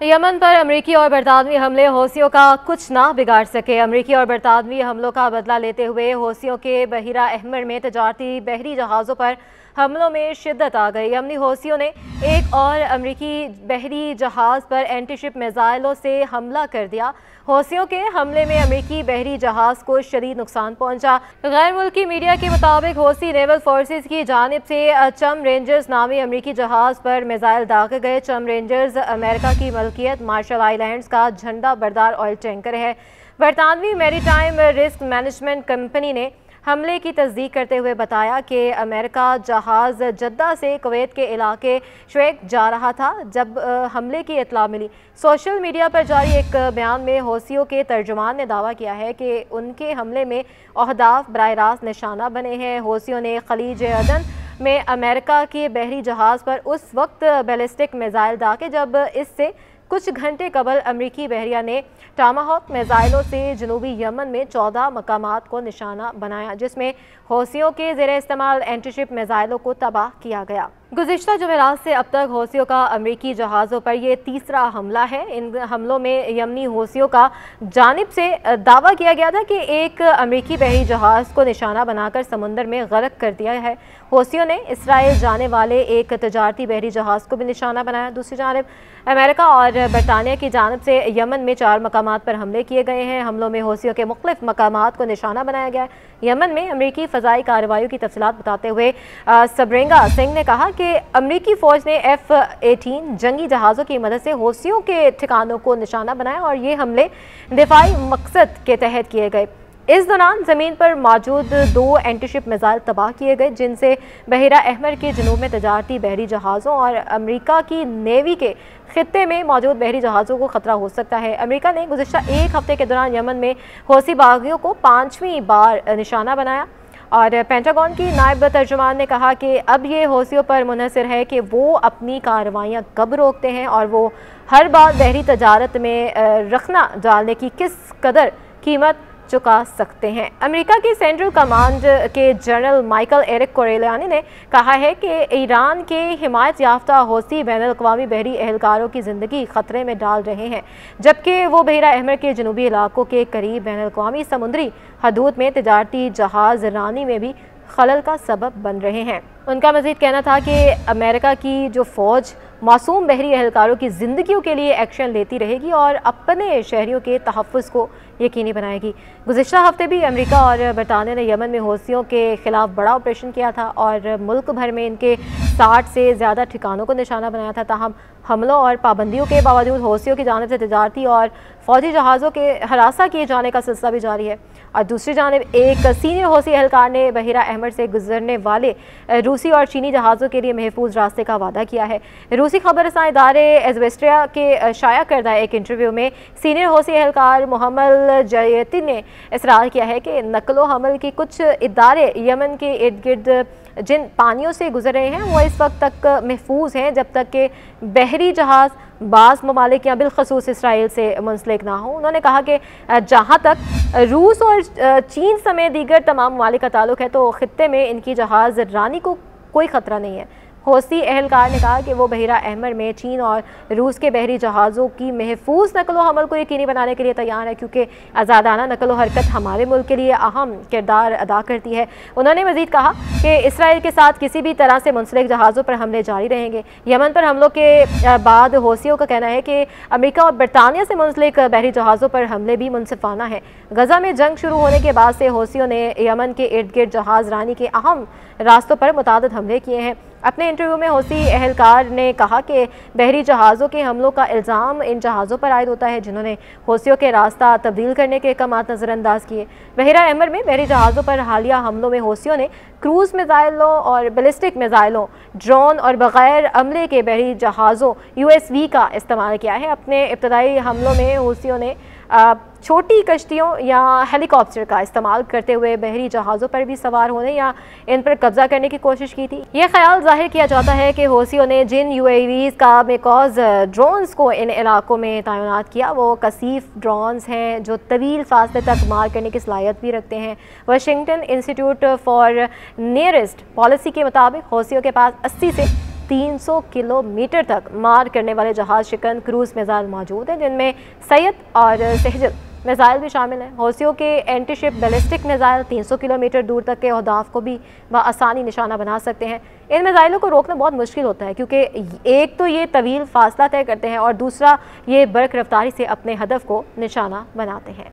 Yemen पर अमरीकी और बरतानवी हमले हौसियों का कुछ ना बिगाड़ सके। अमरीकी और बरतानवी हमलों का बदला लेते हुए हौसियों के बहिरा अहमर में तजारती बहरी जहाज़ों पर हमलों में शिद्दत आ गई। यमनी हौसियों ने एक और अमरीकी बहरी जहाज़ पर एंटीशिप मिसाइलों से हमला कर दिया। हौसियों के हमले में अमरीकी बहरी जहाज़ को शदीद नुकसान पहुंचा। गैर मुल्की मीडिया के मुताबिक हौसी नेवल फोर्सेज की जानिब से चम रेंजर्स नामी अमरीकी जहाज़ पर मिसाइल दागे गए। चम रेंजर्स अमेरिका की मलकियत मार्शल आइलैंड्स का झंडा बरदार ऑयल टैंकर है। बरतानवी मैरीटाइम रिस्क मैनेजमेंट कंपनी ने हमले की तस्दीक करते हुए बताया कि अमेरिका जहाज़ जद्दा से कुवैत के इलाके शुएक जा रहा था जब हमले की इत्तला मिली। सोशल मीडिया पर जारी एक बयान में हौसियों के तर्जुमान ने दावा किया है कि उनके हमले में अहदाफ बराह रास्त निशाना बने हैं। हौसियों ने खलीज अदन में अमेरिका के बहरी जहाज़ पर उस वक्त बैलिस्टिक मिसाइल दागे जब इससे कुछ घंटे कबल अमरीकी बहरिया ने टामाहॉक मिसाइलों से जनूबी यमन में 14 मकामात को निशाना बनाया, जिसमें हौसियों के ज़ेरे इस्तेमाल एंटीशिप मिसाइलों को तबाह किया गया। गुज़िश्ता जुमेरात से अब तक हौसियों का अमरीकी जहाज़ों पर यह तीसरा हमला है। इन हमलों में यमनी हौसियों का जानिब से दावा किया गया था कि एक अमरीकी बहरी जहाज़ को निशाना बनाकर समुंदर में गर्क कर दिया है। हौसियों ने इसराइल जाने वाले एक तजारती बहरी जहाज़ को भी निशाना बनाया। दूसरी जानब अमेरिका और बरतानिया की जानिब से यमन में 4 मकामात पर हमले किए गए हैं। हमलों में हौसियों के मुख्तलिफ मकामात को निशाना बनाया गया है। यमन में अमरीकी फ़ज़ाई कार्रवाई की तफसीलात बताते हुए सबरेंगा सिंह ने कहा कि अमरीकी फ़ौज ने F-18 जंगी जहाज़ों की मदद से हौसियों के ठिकानों को निशाना बनाया और ये हमले दिफाई मकसद के तहत किए गए। इस दौरान ज़मीन पर मौजूद 2 एंटीशिप मिसाइल तबाह किए गए, जिनसे बहिरा अहमर के जनूब में तजारती बहरी जहाज़ों और अमरीका की नेवी के खित्ते में मौजूद बहरी जहाज़ों को ख़तरा हो सकता है। अमरीका ने गुज़िश्ता एक हफ्ते के दौरान यमन में हौसी बागियों को 5वीं बार निशाना बनाया और पेंटागन की नायब तर्जुमान ने कहा कि अब ये हौसियों पर मुनहसर है कि वो अपनी कार्रवाइयाँ कब रोकते हैं और वो हर बार बहरी तजारत में रखना डालने की किस कदर कीमत चुका सकते हैं। अमेरिका की सेंट्रल कमांड के जनरल माइकल एरिक कोरेलियानी ने कहा है कि ईरान के हिमायत याफ्ता हौसी बैनुल-अक़वामी बहरी एहलकारों की ज़िंदगी ख़तरे में डाल रहे हैं, जबकि वो बहिरा अहमर के जनूबी इलाकों के करीब बैनुल-अक़वामी समुद्री हदूद में तजारती जहाज़ रानी में भी खलल का सबब बन रहे हैं। उनका मज़ीद कहना था कि अमेरिका की जो फ़ौज मासूम बहरी एहलकारों की ज़िंदगियों के लिए एक्शन लेती रहेगी और अपने शहरियों के तहफ़्फ़ुज़ को यकीनी बनाएगी। गुज़िश्ता हफ्ते भी अमेरिका और बरतानिया ने यमन में हौसियों के ख़िलाफ़ बड़ा ऑपरेशन किया था और मुल्क भर में इनके 60 से ज़्यादा ठिकानों को निशाना बनाया था। ताहम हमलों और पाबंदियों के बावजूद हौसियों की जानिब से तजारती और फ़ौजी जहाज़ों के हरासा किए जाने का सिलसिला भी जारी है। और दूसरी जानिब एक सीनियर हौसी एहलकार ने बहिरा अहमर से गुजरने वाले रूसी और चीनी जहाज़ों के लिए महफूज रास्ते का वादा किया है। रूसी खबर रसां इदारे एज़वेस्ट्रिया के शाया करदा एक इंटरव्यू में सीनियर हौसी एहलकार मोहम्मद जयती ने इसरार किया है कि नकलो हमल के कुछ इदारे यमन के इर्द गिर्द जिन पानियों से गुजर रहे हैं वो इस वक्त तक महफूज हैं जब तक कि बहरी जहाज़ बाज़ ममालिक या बिलखसूस इसराइल से मुंसलिक ना हो। उन्होंने कहा कि जहाँ तक रूस और चीन समेत दीगर तमाम ममालिक का ताल्लुक़ है तो ख़ित्ते में इनकी जहाज़ रानी को कोई ख़तरा नहीं है। हौसी एहलकार ने कहा कि वो बहिरा अहमर में चीन और रूस के बहरी जहाज़ों की महफूज नकलो हमल को यकीनी बनाने के लिए तैयार है, क्योंकि आज़ादाना नकलो हरकत हमारे मुल्क के लिए अहम किरदार अदा करती है। उन्होंने मज़ीद कहा कि इसराइल के साथ किसी भी तरह से मुंसलिक जहाज़ों पर हमले जारी रहेंगे। यमन पर हमलों के बाद हौसियों का कहना है कि अमेरिका और बरतानिया से मुंसलिक बहरी जहाज़ों पर हमले भी मुनसिफाना है। गजा में जंग शुरू होने के बाद से हौसियों ने यमन के इर्द गिर्द जहाज़ रानी के अहम रास्तों पर मुतादिद हमले किए हैं। अपने इंटरव्यू में हौसी एहलकार ने कहा कि बहरी जहाज़ों के हमलों का इल्ज़ाम इन जहाज़ों पर आयद होता है जिन्होंने हौसियों के रास्ता तब्दील करने के अहकामात नज़रअंदाज किए। बहिरा अहमर में बहरी जहाज़ों पर हालिया हमलों में हौसियों ने क्रूज़ मिसाइलों और बैलिस्टिक मिसाइलों, ड्रोन और बग़ैर अमले के बहरी जहाज़ों USV का इस्तेमाल किया है। अपने इब्तदाई हमलों में हौसियों ने छोटी कश्तियों या हेलीकॉप्टर का इस्तेमाल करते हुए बहरी जहाज़ों पर भी सवार होने या इन पर कब्जा करने की कोशिश की थी। यह ख्याल जाहिर किया जाता है कि हौसियों ने जिन UAVs का बेकॉज ड्रोन्स को इन इलाकों में तैनात किया वो कसीफ ड्रोन्स हैं जो तवील फासले तक मार करने की सलाहियत भी रखते हैं। Washington institute for nearest policy के मुताबिक हौसियों के पास 80 से 300 किलोमीटर तक मार करने वाले जहाज शिकन क्रूज मिसाइल मौजूद हैं, जिनमें सैयद और सहजल मिसाइल भी शामिल हैं। हौसियों के एंटीशिप बैलिस्टिक मिसाइल 300 किलोमीटर दूर तक के अहदाफ को भी आसानी निशाना बना सकते हैं। इन मिसाइलों को रोकना बहुत मुश्किल होता है, क्योंकि एक तो ये तवील फासला तय करते हैं और दूसरा ये बर्क रफ्तारी से अपने हदफ को निशाना बनाते हैं।